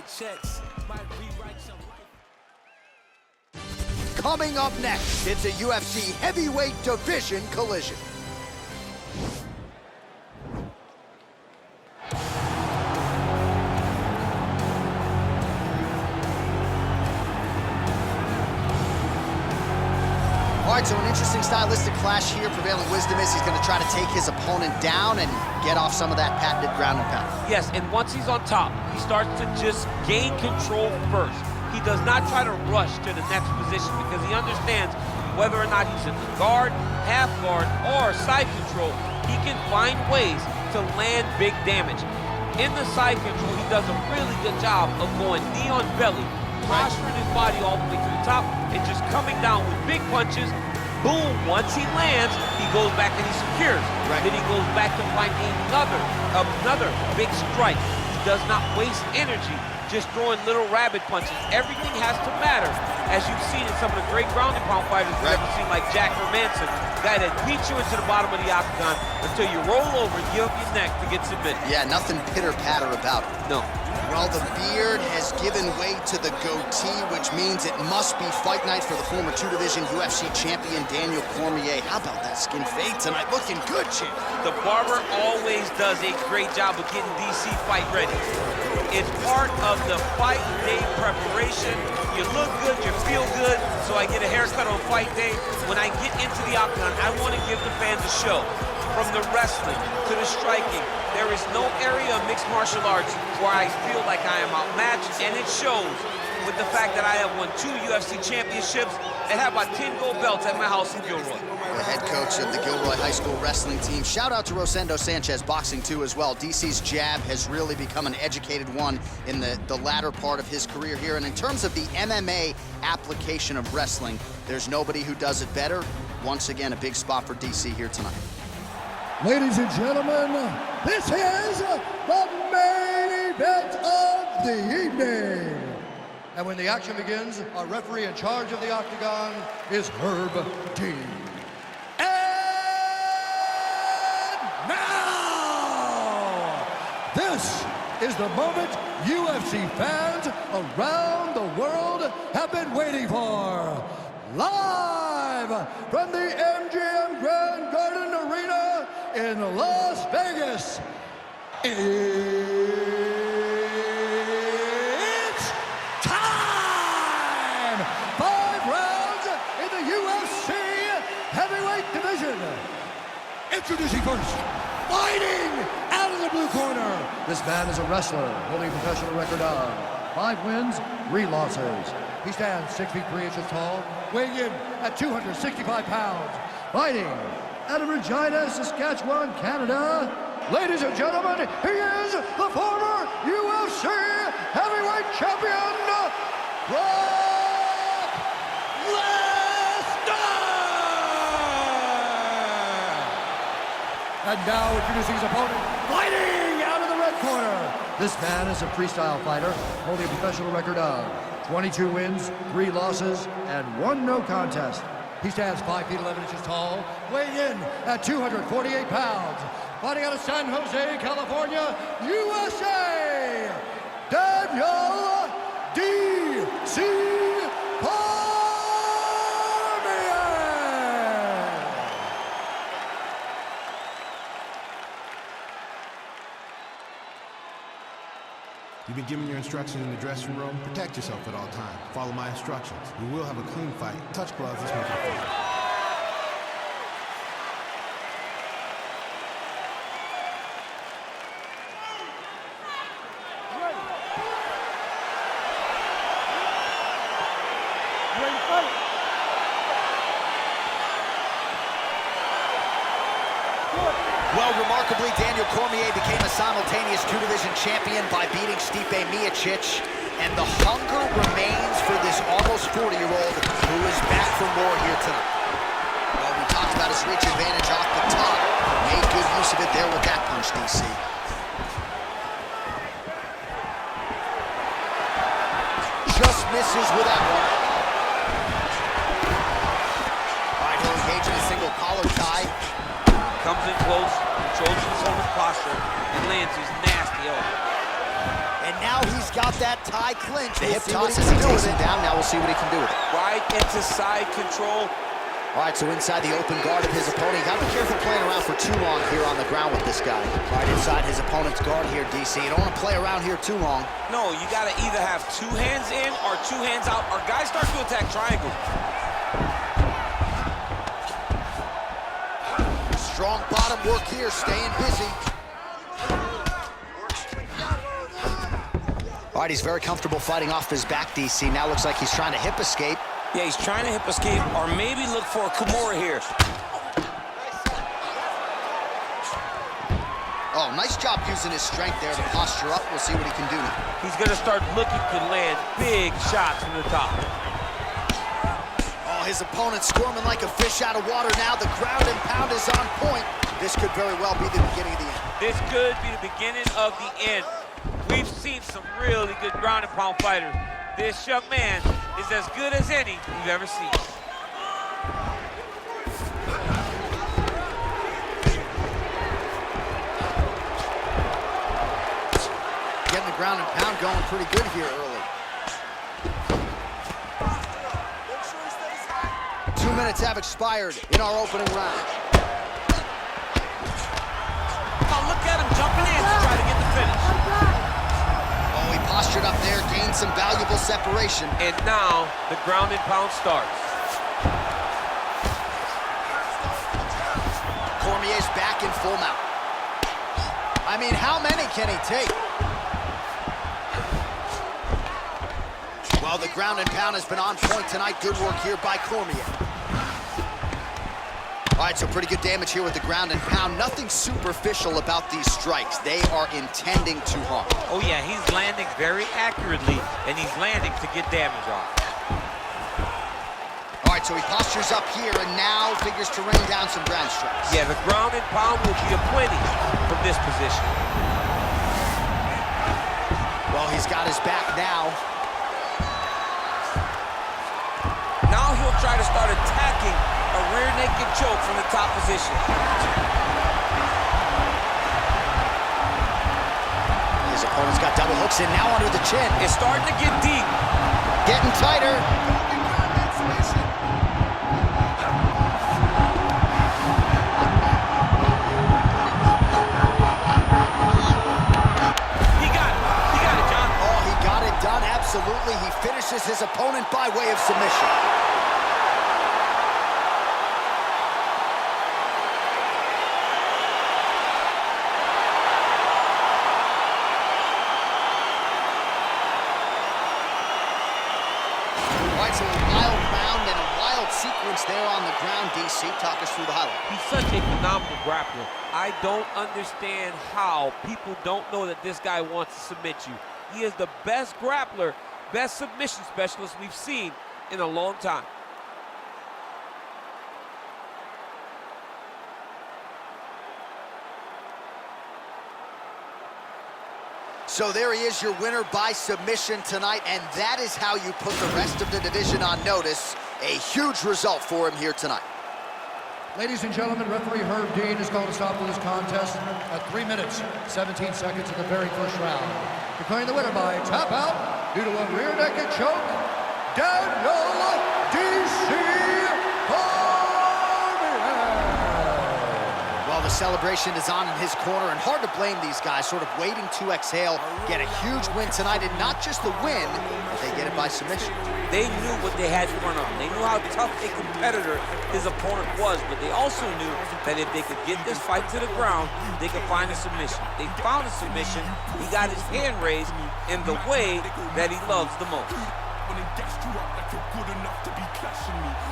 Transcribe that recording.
checks, might rewrite your life. Coming up next, it's a UFC heavyweight division collision. All right, so an interesting stylistic clash here. Prevailing wisdom is he's going to try to take his opponent down and get off some of that patented ground and pound. Yes, and once he's on top, he starts to just gain control first. He does not try to rush to the next position because he understands whether or not he's in the guard, half guard, or side control, he can find ways to land big damage. In the side control, he does a really good job of going knee on belly, posturing his body all the way to the top, and just coming down with big punches. Boom, once he lands, he goes back and he secures. Then he goes back to find another big strike. He does not waste energy just throwing little rabbit punches. Everything has to matter, as you've seen in some of the great ground and pound fighters we've ever seen, like Jack Hermanson, the guy that beats you into the bottom of the octagon until you roll over and give up your neck to get submitted. Yeah, nothing pitter-patter about it. No. Well, the beard has given way to the goatee, which means it must be fight night for the former two-division UFC champion Daniel Cormier. How about that skin fade tonight? Looking good, champ. The barber always does a great job of getting DC fight ready. It's part of the fight day preparation. You look good, you feel good, so I get a haircut on fight day. When I get into the octagon, I want to give the fans a show. From the wrestling to the striking, there is no area of mixed martial arts where I feel like I am outmatched, and it shows with the fact that I have won 2 UFC championships and have about 10 gold belts at my house in Gilroy. The head coach of the Gilroy High School wrestling team. Shout out to Rosendo Sanchez, boxing too as well. DC's jab has really become an educated one in the latter part of his career here. And in terms of the MMA application of wrestling, there's nobody who does it better. Once again, a big spot for DC here tonight. Ladies and gentlemen, this is the main event of the evening. And when the action begins, our referee in charge of the octagon is Herb Dean. And now, this is the moment UFC fans around the world have been waiting for. Live from the MGM Grand Garden Arena in Las Vegas, it's time! 5 rounds in the UFC heavyweight division. Introducing first, fighting out of the blue corner. This man is a wrestler holding a professional record of 5 wins, 3 losses. He stands 6 feet 3 inches tall, weighing in at 265 pounds. Fighting out of Regina, Saskatchewan, Canada. Ladies and gentlemen, he is the former UFC heavyweight champion, Brock Lesnar! And now introducing his opponent, fighting out of the red corner. This man is a freestyle fighter, holding a professional record of 22 wins, 3 losses, and 1 no contest. He stands 5 feet 11 inches tall, weighing in at 248 pounds. Fighting out of San Jose, California, USA, Daniel D.C. Cormier! You've been given your instructions in the dressing room. Protect yourself at all times. Follow my instructions. We will have a clean fight. Touch gloves. Let's make it a fight. Well, remarkably, Daniel Cormier became a simultaneous two-division champion by beating Stipe Miocic, and the hunger remains for this almost 40-year-old who is back for more here tonight. Well, we talked about his reach advantage off the top. Made good use of it there with that punch, DC. Just misses with that one. All right, he'll engage in a single collar tie. Comes in close, controls his opponent's posture, and lands his nasty elbow. And now he's got that tie clinch. The hip toss as he takes him down. Now we'll see what he can do with it. Right into side control. All right, so inside the open guard of his opponent. You gotta be careful playing around for too long here on the ground with this guy. All right, inside his opponent's guard here, DC. You don't want to play around here too long. No, you gotta either have 2 hands in or 2 hands out, or guys start to attack triangle. Strong bottom work here, staying busy. All right, he's very comfortable fighting off his back, DC. Now looks like he's trying to hip escape. Yeah, he's trying to hip escape, or maybe look for a Cormier here. Oh, nice job using his strength there to posture up. We'll see what he can do now. He's gonna start looking to land big shots from the top. Oh, his opponent squirming like a fish out of water now. The ground and pound is on point. This could very well be the beginning of the end. This could be the beginning of the end. We've seen some really good ground and pound fighters. This young man is as good as any we've ever seen. Getting the ground and pound going pretty good here early. 2 minutes have expired in our opening round. Oh, look at him jumping in to try to get the finish. Oh, he postured up there, gained some valuable separation. And now the ground and pound starts. Cormier's back in full mount. I mean, how many can he take? Well, the ground and pound has been on point tonight. Good work here by Cormier. All right, so pretty good damage here with the ground and pound. Nothing superficial about these strikes. They are intending to harm. Oh yeah, he's landing very accurately, and he's landing to get damage off. All right, so he postures up here and now figures to rain down some ground strikes. Yeah, the ground and pound will be aplenty from this position. Well, he's got his back now. Now he'll try to start attacking a rear naked choke from the top position. His opponent's got double hooks in now under the chin. It's starting to get deep. Getting tighter. He got it, John. Oh, he got it done, absolutely. He finishes his opponent by way of submission. So a wild round and a wild sequence there on the ground, DC. Talk us through the highlight. He's such a phenomenal grappler. I don't understand how people don't know that this guy wants to submit you. He is the best grappler, best submission specialist we've seen in a long time. So there he is, your winner by submission tonight, and that is how you put the rest of the division on notice. A huge result for him here tonight. Ladies and gentlemen, referee Herb Dean has called a stop to this contest at 3 minutes, 17 seconds of the very first round. Declaring the winner by tap out due to a rear naked choke, Daniel DC Well, the celebration is on in his corner, and hard to blame these guys, sort of waiting to exhale, get a huge win tonight, and not just the win, but they get it by submission. They knew what they had in front of them. They knew how tough a competitor his opponent was, but they also knew that if they could get this fight to the ground, they could find a submission. They found a submission. He got his hand raised in the way that he loves the most.